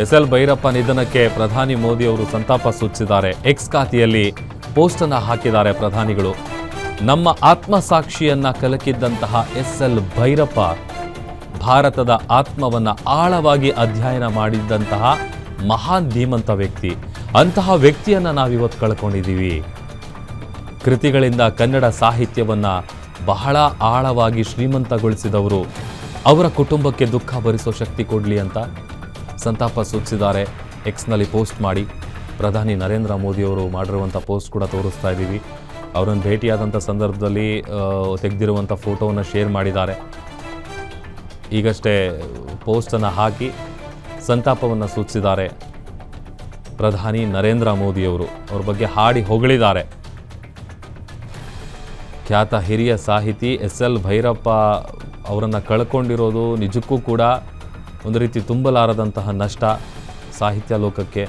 SL. Bhyrappa ನಿಧನಕ್ಕೆ ಪ್ರಧಾನಿ ಮೋದಿ ಅವರು ಸಂತಾಪ ಸೂಚಿಸಿದ್ದಾರೆ. ಎಕ್ಸ್ ಖಾತೆಯಲ್ಲಿ ಪೋಸ್ಟ್ ಅನ್ನು ಹಾಕಿದ್ದಾರೆ ಪ್ರಧಾನಿಗಳು. ನಮ್ಮ ಆತ್ಮಸಾಕ್ಷಿಯನ್ನ ಕಲಕಿದ್ದಂತಹ ಎಸ್.ಎಲ್. ಭೈರಪ್ಪ ಭಾರತದ ಆತ್ಮವನ್ನ ಆಳವಾಗಿ ಅಧ್ಯಯನ ಮಾಡಿದ್ದಂತಹ ಮಹಾನ್ ಧೀಮಂತ ವ್ಯಕ್ತಿ. ಅಂತಹ ವ್ಯಕ್ತಿಯನ್ನ ನಾವಿವತ್ತು ಕಳ್ಕೊಂಡಿದ್ದೀವಿ. ಕೃತಿಗಳಿಂದ ಕನ್ನಡ ಸಾಹಿತ್ಯವನ್ನ ಬಹಳ ಆಳವಾಗಿ ಶ್ರೀಮಂತಗೊಳಿಸಿದವರು. ಅವರ ಕುಟುಂಬಕ್ಕೆ ದುಃಖ ಭರಿಸೋ ಶಕ್ತಿ ಕೊಡಲಿ ಅಂತ ಸಂತಾಪ ಸೂಚಿಸಿದ್ದಾರೆ. ಎಕ್ಸ್ನಲ್ಲಿ ಪೋಸ್ಟ್ ಮಾಡಿ ಪ್ರಧಾನಿ ನರೇಂದ್ರ ಮೋದಿಯವರು ಮಾಡಿರುವಂಥ ಪೋಸ್ಟ್ ಕೂಡ ತೋರಿಸ್ತಾ ಇದ್ದೀವಿ. ಅವರನ್ನು ಭೇಟಿಯಾದಂಥ ಸಂದರ್ಭದಲ್ಲಿ ತೆಗೆದಿರುವಂಥ ಫೋಟೋವನ್ನು ಶೇರ್ ಮಾಡಿದ್ದಾರೆ. ಈಗಷ್ಟೇ ಪೋಸ್ಟನ್ನು ಹಾಕಿ ಸಂತಾಪವನ್ನು ಸೂಚಿಸಿದ್ದಾರೆ ಪ್ರಧಾನಿ ನರೇಂದ್ರ ಮೋದಿಯವರು. ಅವ್ರ ಬಗ್ಗೆ ಹಾಡಿ ಹೊಗಳಿದ್ದಾರೆ. ಖ್ಯಾತ ಹಿರಿಯ ಸಾಹಿತಿ ಎಸ್.ಎಲ್. ಭೈರಪ್ಪ ಅವರನ್ನು ಕಳ್ಕೊಂಡಿರೋದು ನಿಜಕ್ಕೂ ಕೂಡ ಒಂದು ರೀತಿ ತುಂಬಲಾರದಂತಹ ನಷ್ಟ ಸಾಹಿತ್ಯ ಲೋಕಕ್ಕೆ.